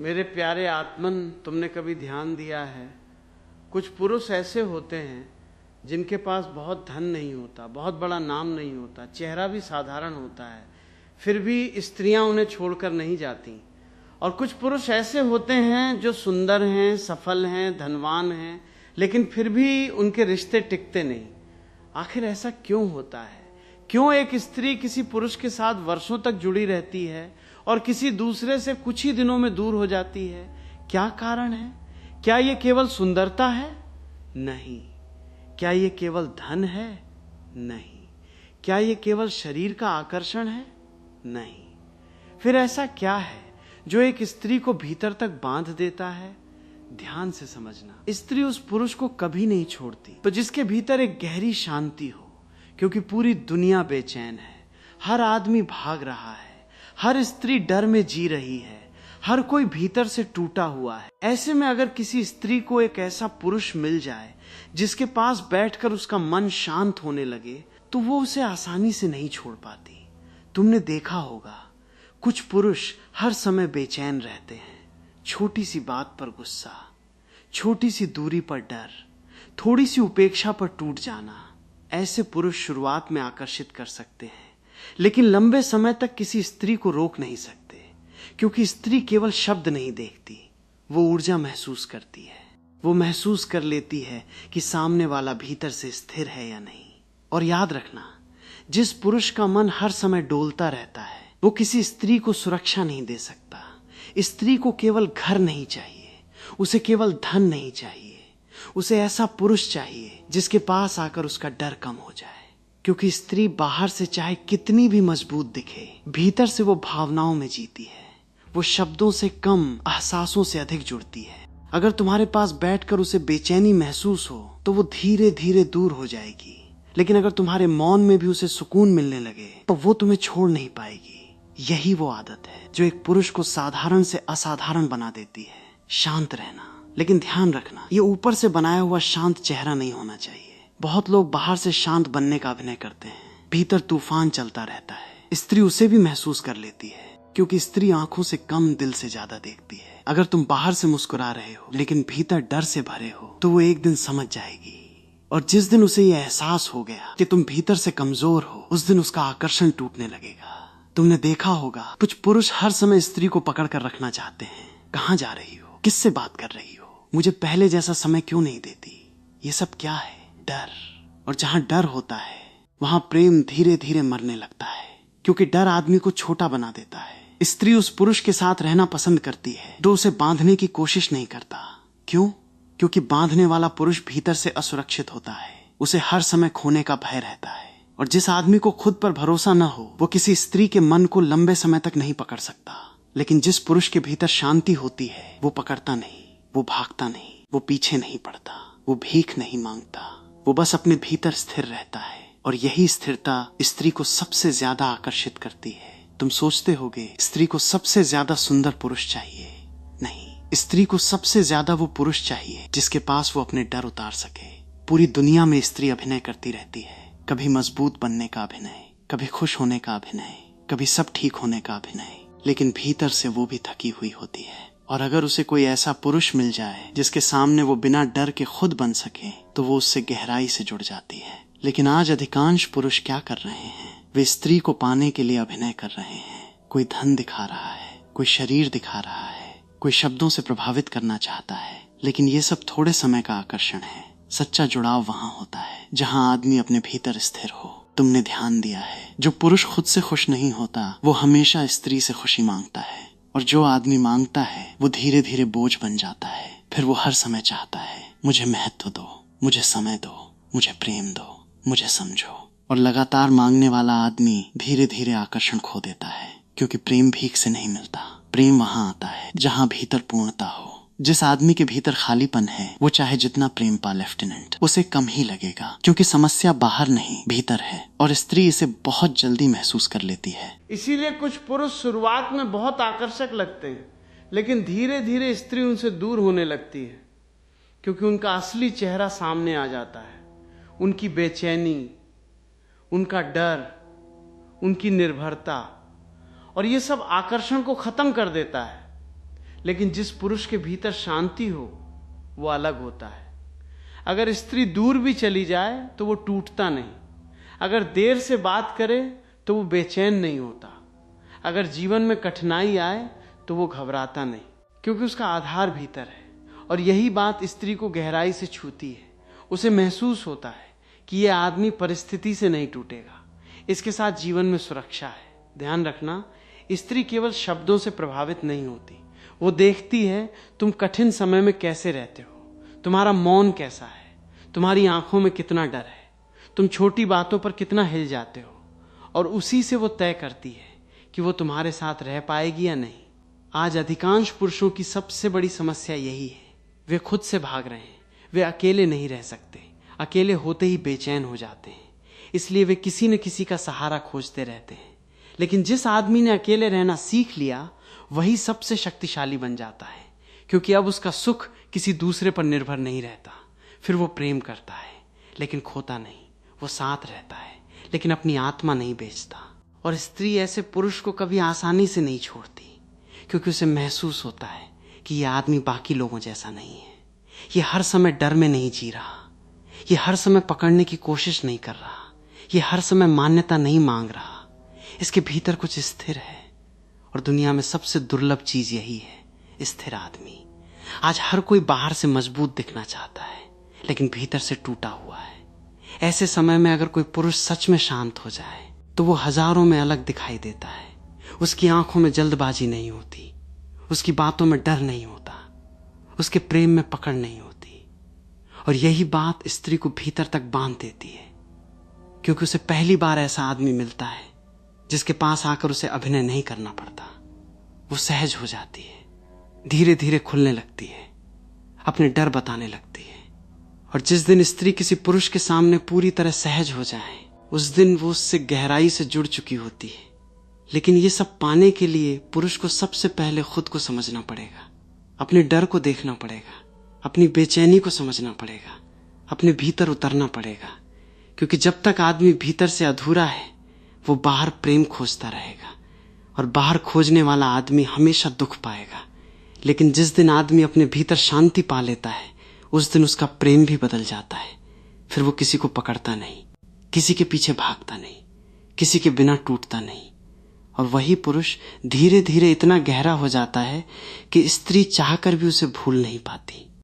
मेरे प्यारे आत्मन, तुमने कभी ध्यान दिया है, कुछ पुरुष ऐसे होते हैं जिनके पास बहुत धन नहीं होता, बहुत बड़ा नाम नहीं होता, चेहरा भी साधारण होता है, फिर भी स्त्रियां उन्हें छोड़कर नहीं जाती। और कुछ पुरुष ऐसे होते हैं जो सुंदर हैं, सफल हैं, धनवान हैं, लेकिन फिर भी उनके रिश्ते टिकते नहीं। आखिर ऐसा क्यों होता है? क्यों एक स्त्री किसी पुरुष के साथ वर्षों तक जुड़ी रहती है और किसी दूसरे से कुछ ही दिनों में दूर हो जाती है? क्या कारण है? क्या ये केवल सुंदरता है? नहीं। क्या ये केवल धन है? नहीं। क्या ये केवल शरीर का आकर्षण है? नहीं। फिर ऐसा क्या है जो एक स्त्री को भीतर तक बांध देता है? ध्यान से समझना, स्त्री उस पुरुष को कभी नहीं छोड़ती तो जिसके भीतर एक गहरी शांति हो, क्योंकि पूरी दुनिया बेचैन है, हर आदमी भाग रहा है, हर स्त्री डर में जी रही है, हर कोई भीतर से टूटा हुआ है। ऐसे में अगर किसी स्त्री को एक ऐसा पुरुष मिल जाए जिसके पास बैठकर उसका मन शांत होने लगे, तो वो उसे आसानी से नहीं छोड़ पाती। तुमने देखा होगा, कुछ पुरुष हर समय बेचैन रहते हैं। छोटी सी बात पर गुस्सा, छोटी सी दूरी पर डर, थोड़ी सी उपेक्षा पर टूट जाना। ऐसे पुरुष शुरुआत में आकर्षित कर सकते हैं, लेकिन लंबे समय तक किसी स्त्री को रोक नहीं सकते, क्योंकि स्त्री केवल शब्द नहीं देखती, वो ऊर्जा महसूस करती है। वो महसूस कर लेती है कि सामने वाला भीतर से स्थिर है या नहीं। और याद रखना, जिस पुरुष का मन हर समय डोलता रहता है, वो किसी स्त्री को सुरक्षा नहीं दे सकता। स्त्री को केवल घर नहीं चाहिए, उसे केवल धन नहीं चाहिए, उसे ऐसा पुरुष चाहिए जिसके पास आकर उसका डर कम हो जाए। क्योंकि स्त्री बाहर से चाहे कितनी भी मजबूत दिखे, भीतर से वो भावनाओं में जीती है। वो शब्दों से कम, एहसासों से अधिक जुड़ती है। अगर तुम्हारे पास बैठकर उसे बेचैनी महसूस हो तो वो धीरे धीरे दूर हो जाएगी, लेकिन अगर तुम्हारे मौन में भी उसे सुकून मिलने लगे तो वो तुम्हें छोड़ नहीं पाएगी। यही वो आदत है जो एक पुरुष को साधारण से असाधारण बना देती है। शांत रहना, लेकिन ध्यान रखना, ये ऊपर से बनाया हुआ शांत चेहरा नहीं होना चाहिए। बहुत लोग बाहर से शांत बनने का अभिनय करते हैं, भीतर तूफान चलता रहता है। स्त्री उसे भी महसूस कर लेती है, क्योंकि स्त्री आंखों से कम दिल से ज्यादा देखती है। अगर तुम बाहर से मुस्कुरा रहे हो लेकिन भीतर डर से भरे हो तो वो एक दिन समझ जाएगी। और जिस दिन उसे ये एहसास हो गया कि तुम भीतर से कमजोर हो, उस दिन उसका आकर्षण टूटने लगेगा। तुमने देखा होगा, कुछ पुरुष हर समय स्त्री को पकड़ कर रखना चाहते हैं। कहाँ जा रही हो? किससे बात कर रही हो? मुझे पहले जैसा समय क्यों नहीं देती? ये सब क्या है? डर। और जहां डर होता है वहां प्रेम धीरे धीरे मरने लगता है, क्योंकि डर आदमी को छोटा बना देता है। स्त्री उस पुरुष के साथ रहना पसंद करती है जो उसे बांधने की कोशिश नहीं करता। क्यों? क्योंकि बांधने वाला पुरुष भीतर से असुरक्षित होता है, उसे हर समय खोने का भय रहता है। और जिस आदमी को खुद पर भरोसा न हो, वो किसी स्त्री के मन को लंबे समय तक नहीं पकड़ सकता। लेकिन जिस पुरुष के भीतर शांति होती है, वो पकड़ता नहीं, वो भागता नहीं, वो पीछे नहीं पड़ता, वो भीख नहीं मांगता, वो बस अपने भीतर स्थिर रहता है। और यही स्थिरता स्त्री को सबसे ज्यादा आकर्षित करती है। तुम सोचते होगे स्त्री को सबसे ज्यादा सुंदर पुरुष चाहिए। नहीं, स्त्री को सबसे ज्यादा वो पुरुष चाहिए जिसके पास वो अपने डर उतार सके। पूरी दुनिया में स्त्री अभिनय करती रहती है, कभी मजबूत बनने का अभिनय, कभी खुश होने का अभिनय, कभी सब ठीक होने का अभिनय, लेकिन भीतर से वो भी थकी हुई होती है। और अगर उसे कोई ऐसा पुरुष मिल जाए जिसके सामने वो बिना डर के खुद बन सके, तो वो उससे गहराई से जुड़ जाती है। लेकिन आज अधिकांश पुरुष क्या कर रहे हैं? वे स्त्री को पाने के लिए अभिनय कर रहे हैं। कोई धन दिखा रहा है, कोई शरीर दिखा रहा है, कोई शब्दों से प्रभावित करना चाहता है, लेकिन ये सब थोड़े समय का आकर्षण है। सच्चा जुड़ाव वहां होता है जहां आदमी अपने भीतर स्थिर हो। तुमने ध्यान दिया है, जो पुरुष खुद से खुश नहीं होता वो हमेशा स्त्री से खुशी मांगता है। और जो आदमी मांगता है वो धीरे धीरे बोझ बन जाता है। फिर वो हर समय चाहता है, मुझे महत्व दो, मुझे समय दो, मुझे प्रेम दो, मुझे समझो। और लगातार मांगने वाला आदमी धीरे धीरे आकर्षण खो देता है, क्योंकि प्रेम भीख से नहीं मिलता। प्रेम वहां आता है जहां भीतर पूर्णता हो। जिस आदमी के भीतर खालीपन है, वो चाहे जितना प्रेम पा लेफ्टिनेंट, उसे कम ही लगेगा, क्योंकि समस्या बाहर नहीं भीतर है। और स्त्री इसे बहुत जल्दी महसूस कर लेती है। इसीलिए कुछ पुरुष शुरुआत में बहुत आकर्षक लगते हैं, लेकिन धीरे धीरे स्त्री उनसे दूर होने लगती है, क्योंकि उनका असली चेहरा सामने आ जाता है। उनकी बेचैनी, उनका डर, उनकी निर्भरता, और ये सब आकर्षण को खत्म कर देता है। लेकिन जिस पुरुष के भीतर शांति हो वो अलग होता है। अगर स्त्री दूर भी चली जाए तो वो टूटता नहीं, अगर देर से बात करे तो वो बेचैन नहीं होता, अगर जीवन में कठिनाई आए तो वो घबराता नहीं, क्योंकि उसका आधार भीतर है। और यही बात स्त्री को गहराई से छूती है। उसे महसूस होता है कि यह आदमी परिस्थिति से नहीं टूटेगा, इसके साथ जीवन में सुरक्षा है। ध्यान रखना, स्त्री केवल शब्दों से प्रभावित नहीं होती, वो देखती है तुम कठिन समय में कैसे रहते हो, तुम्हारा मौन कैसा है, तुम्हारी आंखों में कितना डर है, तुम छोटी बातों पर कितना हिल जाते हो, और उसी से वो तय करती है कि वो तुम्हारे साथ रह पाएगी या नहीं। आज अधिकांश पुरुषों की सबसे बड़ी समस्या यही है, वे खुद से भाग रहे हैं, वे अकेले नहीं रह सकते, अकेले होते ही बेचैन हो जाते हैं, इसलिए वे किसी न किसी का सहारा खोजते रहते हैं। लेकिन जिस आदमी ने अकेले रहना सीख लिया वही सबसे शक्तिशाली बन जाता है, क्योंकि अब उसका सुख किसी दूसरे पर निर्भर नहीं रहता। फिर वो प्रेम करता है लेकिन खोता नहीं, वो साथ रहता है लेकिन अपनी आत्मा नहीं बेचता। और स्त्री ऐसे पुरुष को कभी आसानी से नहीं छोड़ती, क्योंकि उसे महसूस होता है कि यह आदमी बाकी लोगों जैसा नहीं है, ये हर समय डर में नहीं जी रहा, ये हर समय पकड़ने की कोशिश नहीं कर रहा, ये हर समय मान्यता नहीं मांग रहा, इसके भीतर कुछ स्थिर है। और दुनिया में सबसे दुर्लभ चीज यही है, स्थिर आदमी। आज हर कोई बाहर से मजबूत दिखना चाहता है लेकिन भीतर से टूटा हुआ है। ऐसे समय में अगर कोई पुरुष सच में शांत हो जाए तो वो हजारों में अलग दिखाई देता है। उसकी आंखों में जल्दबाजी नहीं होती, उसकी बातों में डर नहीं होता, उसके प्रेम में पकड़ नहीं होती। और यही बात स्त्री को भीतर तक बांध देती है, क्योंकि उसे पहली बार ऐसा आदमी मिलता है जिसके पास आकर उसे अभिनय नहीं करना पड़ता। वो सहज हो जाती है, धीरे धीरे खुलने लगती है, अपने डर बताने लगती है। और जिस दिन स्त्री किसी पुरुष के सामने पूरी तरह सहज हो जाए उस दिन वो उससे गहराई से जुड़ चुकी होती है। लेकिन ये सब पाने के लिए पुरुष को सबसे पहले खुद को समझना पड़ेगा, अपने डर को देखना पड़ेगा, अपनी बेचैनी को समझना पड़ेगा, अपने भीतर उतरना पड़ेगा। क्योंकि जब तक आदमी भीतर से अधूरा है वो बाहर प्रेम खोजता रहेगा, और बाहर खोजने वाला आदमी हमेशा दुख पाएगा। लेकिन जिस दिन आदमी अपने भीतर शांति पा लेता है उस दिन उसका प्रेम भी बदल जाता है। फिर वो किसी को पकड़ता नहीं, किसी के पीछे भागता नहीं, किसी के बिना टूटता नहीं। और वही पुरुष धीरे धीरे इतना गहरा हो जाता है कि स्त्री चाहकर भी उसे भूल नहीं पाती।